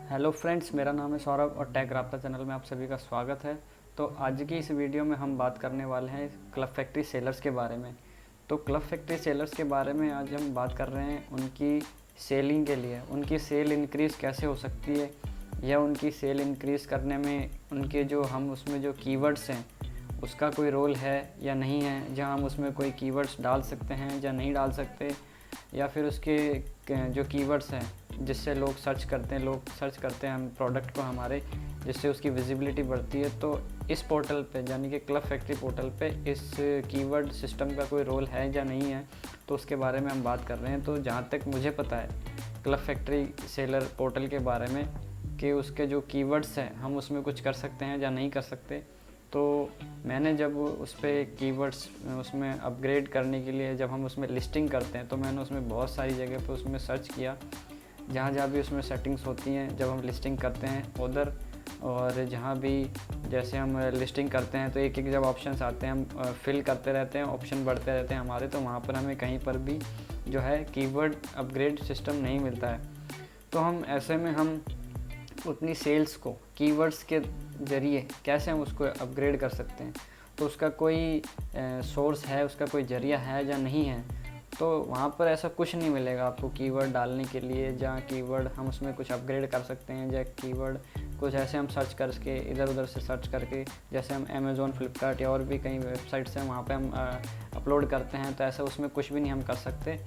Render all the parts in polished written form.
Hello friends, मेरा नाम है सौरभ और टेक राब्ता चैनल में आप सभी का स्वागत है। तो आज की इस वीडियो में हम बात करने वाले हैं क्लब फैक्ट्री सेलर्स के बारे में। तो क्लब फैक्ट्री सेलर्स के बारे में आज हम बात कर रहे हैं उनकी सेलिंग के लिए, उनकी सेल इंक्रीज़ कैसे हो सकती है या उनकी सेल इंक्रीज़ करने में उनके जो हम उसमें जो कीवर्ड्स हैं उसका कोई रोल है या नहीं है, जहाँ हम उसमें कोई कीवर्ड्स डाल सकते हैं या नहीं डाल सकते, या फिर उसके जो कीवर्ड्स हैं जिससे लोग सर्च करते हैं हम प्रोडक्ट को हमारे, जिससे उसकी विजिबिलिटी बढ़ती है। तो इस पोर्टल पे यानी कि क्लब फैक्ट्री पोर्टल पे इस कीवर्ड सिस्टम का कोई रोल है या नहीं है, तो उसके बारे में हम बात कर रहे हैं। तो जहाँ तक मुझे पता है क्लब फैक्ट्री सेलर पोर्टल के बारे में कि उसके जो कीवर्ड्स हैं हम उसमें कुछ कर सकते हैं या नहीं कर सकते। तो मैंने जब उस पर कीवर्ड्स उसमें अपग्रेड करने के लिए जब हम उसमें लिस्टिंग करते हैं तो मैंने उसमें बहुत सारी जगह पर उसमें सर्च किया, जहाँ जहाँ भी उसमें सेटिंग्स होती हैं जब हम लिस्टिंग करते हैं उधर, और जहाँ भी जैसे हम लिस्टिंग करते हैं तो एक एक जब ऑप्शंस आते हैं हम फिल करते रहते हैं, ऑप्शन बढ़ते रहते हैं हमारे, तो वहाँ पर हमें कहीं पर भी जो है कीवर्ड अपग्रेड सिस्टम नहीं मिलता है। तो हम ऐसे में हम उतनी सेल्स को कीवर्ड्स के ज़रिए कैसे हम उसको अपग्रेड कर सकते हैं, तो उसका कोई सोर्स है, उसका कोई ज़रिया है या नहीं है। तो वहाँ पर ऐसा कुछ नहीं मिलेगा आपको कीवर्ड डालने के लिए जहाँ कीवर्ड हम उसमें कुछ अपग्रेड कर सकते हैं, या कीवर्ड कुछ ऐसे हम सर्च करके इधर उधर से सर्च करके, जैसे हम अमेज़ोन, फ्लिपकार्ट या और भी कई वेबसाइट्स हैं वहाँ पे हम अपलोड करते हैं, तो ऐसा उसमें कुछ भी नहीं हम कर सकते।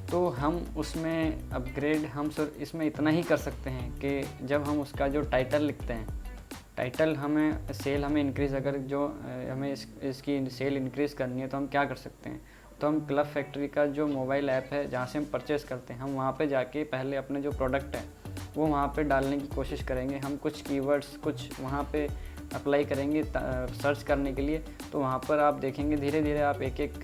तो हम उसमें अपग्रेड हम सिर्फ इसमें इतना ही कर सकते हैं कि जब हम उसका जो टाइटल लिखते हैं, टाइटल हमें इंक्रीज़, अगर जो हमें इसकी सेल इंक्रीज़ करनी है तो हम क्या कर सकते हैं। तो हम क्लब फैक्ट्री का जो मोबाइल ऐप है जहाँ से हम परचेज़ करते हैं, हम वहाँ पे जाके पहले अपने जो प्रोडक्ट है वो वहाँ पे डालने की कोशिश करेंगे। हम कुछ कीवर्ड्स कुछ वहाँ पे अप्लाई करेंगे सर्च करने के लिए। तो वहाँ पर आप देखेंगे धीरे धीरे आप एक एक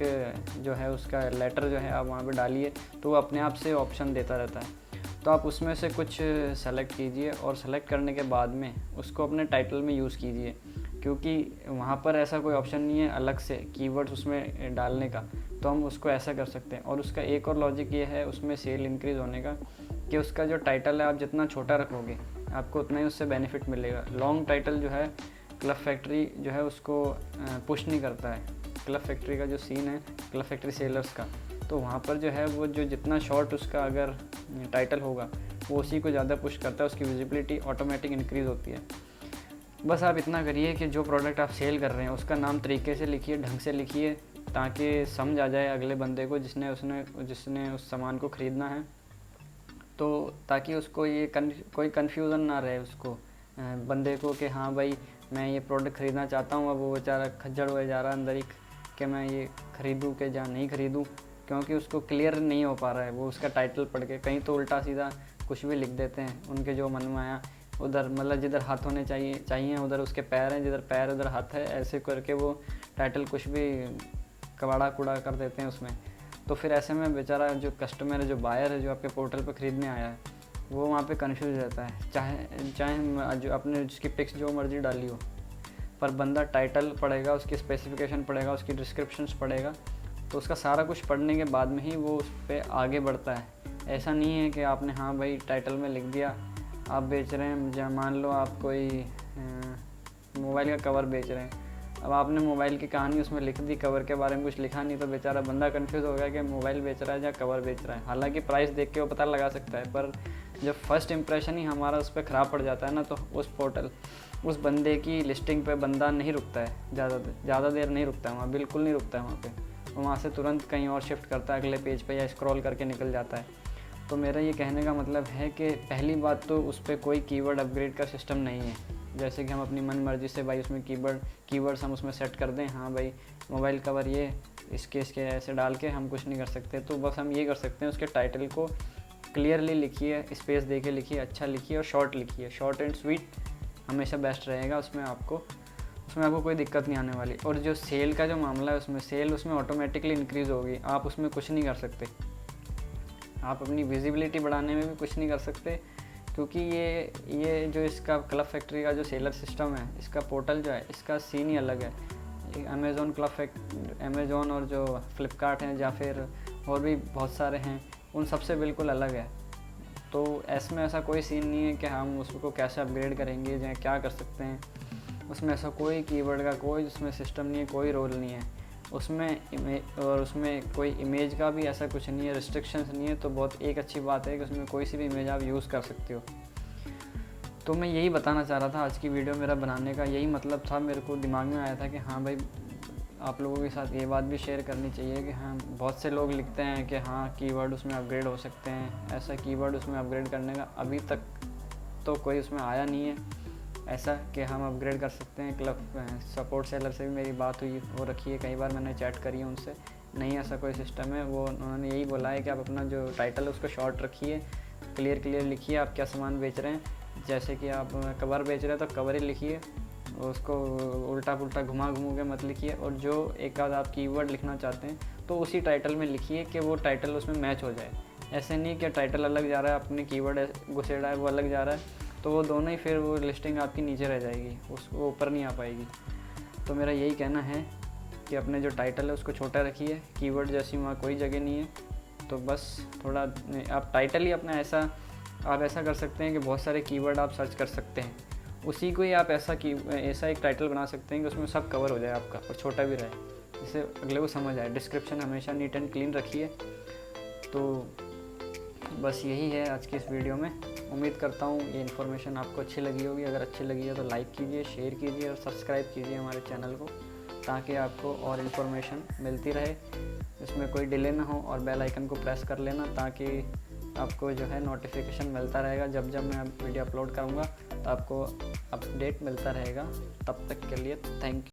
जो है उसका लेटर जो है आप वहाँ पे डालिए तो वो अपने आप से ऑप्शन देता रहता है। तो आप उसमें से कुछ सेलेक्ट कीजिए और सेलेक्ट करने के बाद में उसको अपने टाइटल में यूज़ कीजिए, क्योंकि वहाँ पर ऐसा कोई ऑप्शन नहीं है अलग से कीवर्ड्स उसमें डालने का। तो हम उसको ऐसा कर सकते हैं। और उसका एक और लॉजिक ये है उसमें सेल इंक्रीज़ होने का कि उसका जो टाइटल है आप जितना छोटा रखोगे आपको उतना ही उससे बेनिफिट मिलेगा। लॉन्ग टाइटल जो है क्लब फैक्ट्री जो है उसको पुश नहीं करता है। क्लब फैक्ट्री का जो सीन है क्लब फैक्ट्री सेलर्स का, तो वहाँ पर जो है वो जो जितना शॉर्ट उसका अगर टाइटल होगा वो उसी को ज़्यादा पुश करता है, उसकी विजिबिलिटी ऑटोमेटिक इंक्रीज़ होती है। बस आप इतना करिए कि जो प्रोडक्ट आप सेल कर रहे हैं उसका नाम तरीके से लिखिए, ढंग से लिखिए, ताकि समझ आ जाए अगले बंदे को जिसने उस सामान को ख़रीदना है। तो ताकि उसको ये कोई कन्फ्यूज़न ना रहे उसको बंदे को कि हाँ भाई मैं ये प्रोडक्ट ख़रीदना चाहता हूँ, अब वो बेचारा खज्जड़ हो जा रहा है अंदर ही कि मैं ये ख़रीदूँ कि या नहीं ख़रीदूँ, क्योंकि उसको क्लियर नहीं हो पा रहा है। वो उसका टाइटल पढ़ के कहीं तो उल्टा सीधा कुछ भी लिख देते हैं उनके जो मन में आया, उधर मतलब जिधर हाथ होने चाहिए उधर उसके पैर हैं, जिधर पैर उधर हाथ है, ऐसे करके वो टाइटल कुछ भी कबाड़ा कूड़ा कर देते हैं उसमें। तो फिर ऐसे में बेचारा जो कस्टमर है, जो बायर है, जो आपके पोर्टल पर ख़रीदने आया है, वो वहाँ पे कंफ्यूज रहता है। चाहे जो अपने जिसकी पिक्स जो मर्ज़ी डाली हो, पर बंदा टाइटल पढ़ेगा, उसकी स्पेसिफिकेशन पढ़ेगा, उसकी डिस्क्रिप्शंस पढ़ेगा, तो उसका सारा कुछ पढ़ने के बाद में ही वो उस पर आगे बढ़ता है। ऐसा नहीं है कि आपने हाँ भाई टाइटल में लिख दिया, आप बेच रहे हैं, मान लो आप कोई मोबाइल का कवर बेच रहे हैं, अब आपने मोबाइल की कहानी उसमें लिख दी, कवर के बारे में कुछ लिखा नहीं, तो बेचारा बंदा कंफ्यूज हो गया कि मोबाइल बेच रहा है या कवर बेच रहा है। हालांकि प्राइस देख के वो पता लगा सकता है, पर जब फर्स्ट इंप्रेशन ही हमारा उस पर ख़राब पड़ जाता है ना, तो उस बंदे की लिस्टिंग पे बंदा नहीं रुकता है, ज़्यादा देर नहीं रुकता है वहाँ, बिल्कुल नहीं रुकता है वहाँ पे। वहाँ से तुरंत कहीं और शिफ्ट करता है अगले पेज पे या स्क्रॉल करके निकल जाता है। तो मेरा ये कहने का मतलब है कि पहली बात तो उस पर कोई कीवर्ड अपग्रेड का सिस्टम नहीं है, जैसे कि हम अपनी मन मर्जी से भाई उसमें कीवर्ड्स हम उसमें सेट कर दें, हाँ भाई मोबाइल कवर ये इसके ऐसे डाल के हम कुछ नहीं कर सकते। तो बस हम ये कर सकते हैं उसके टाइटल को क्लियरली लिखिए, स्पेस दे के लिखिए, अच्छा लिखिए और शॉर्ट लिखिए। शॉर्ट एंड स्वीट हमेशा बेस्ट रहेगा, उसमें आपको कोई दिक्कत नहीं आने वाली। और जो सेल का जो मामला है उसमें ऑटोमेटिकली इंक्रीज़ होगी, आप उसमें कुछ नहीं कर सकते। आप अपनी विजिबिलिटी बढ़ाने में भी कुछ नहीं कर सकते, क्योंकि ये जो इसका क्लब फैक्ट्री का जो सेलर सिस्टम है, इसका पोर्टल जो है, इसका सीन ही अलग है। अमेज़ॉन और जो फ्लिपकार्ट हैं या फिर और भी बहुत सारे हैं, उन सबसे बिल्कुल अलग है। तो इसमें ऐसा कोई सीन नहीं है कि हम उसको कैसे अपग्रेड करेंगे या क्या कर सकते हैं। उसमें ऐसा कोई कीवर्ड का कोई उसमें सिस्टम नहीं है, कोई रोल नहीं है उसमें। और उसमें कोई इमेज का भी ऐसा कुछ नहीं है, रिस्ट्रिक्शंस नहीं है। तो बहुत एक अच्छी बात है कि उसमें कोई सी भी इमेज आप यूज़ कर सकते हो। तो मैं यही बताना चाह रहा था, आज की वीडियो मेरा बनाने का यही मतलब था। मेरे को दिमाग में आया था कि हाँ भाई, आप लोगों के साथ ये बात भी शेयर करनी चाहिए कि हाँ, बहुत से लोग लिखते हैं कि हाँ कीवर्ड उसमें अपग्रेड हो सकते हैं। ऐसा कीवर्ड उसमें अपग्रेड करने का अभी तक तो कोई उसमें आया नहीं है ऐसा कि हम अपग्रेड कर सकते हैं। क्लब सपोर्ट सेलर से भी मेरी बात हुई, वो रखी है, कई बार मैंने चैट करी है उनसे, नहीं ऐसा कोई सिस्टम है। वो उन्होंने यही बोला है कि आप अपना जो टाइटल है उसको शॉर्ट रखिए, क्लियर लिखिए आप क्या सामान बेच रहे हैं। जैसे कि आप कवर बेच रहे हैं तो कवर ही लिखिए, उसको उल्टा पुल्टा घुमा के मत लिखिए। और जो एक आध आप कीवर्ड लिखना चाहते हैं तो उसी टाइटल में लिखिए कि वो टाइटल उसमें मैच हो जाए। ऐसे नहीं कि टाइटल अलग जा रहा है, अपने कीवर्ड घुसेड़ा है वो अलग जा रहा है, तो वो दोनों ही फिर वो लिस्टिंग आपकी नीचे रह जाएगी, उसको ऊपर नहीं आ पाएगी। तो मेरा यही कहना है कि अपने जो टाइटल है उसको छोटा रखिए, कीवर्ड जैसी वहाँ कोई जगह नहीं है। तो बस थोड़ा आप टाइटल ही अपना ऐसा आप ऐसा कर सकते हैं कि बहुत सारे कीवर्ड आप सर्च कर सकते हैं, उसी को ही आप ऐसा एक टाइटल बना सकते हैं कि उसमें सब कवर हो जाए आपका और छोटा भी रहे, जिससे अगले को समझ आए। डिस्क्रिप्शन हमेशा नीट एंड क्लीन रखिए। तो बस यही है आज की इस वीडियो में। उम्मीद करता हूँ ये इन्फॉर्मेशन आपको अच्छी लगी होगी। अगर अच्छी लगी है तो लाइक कीजिए, शेयर कीजिए और सब्सक्राइब कीजिए हमारे चैनल को, ताकि आपको और इन्फॉर्मेशन मिलती रहे, इसमें कोई डिले ना हो। और बेल आइकन को प्रेस कर लेना ताकि आपको जो है नोटिफिकेशन मिलता रहेगा। जब मैं वीडियो अपलोड करूँगा तो आपको अपडेट मिलता रहेगा। तब तक के लिए थैंक यू।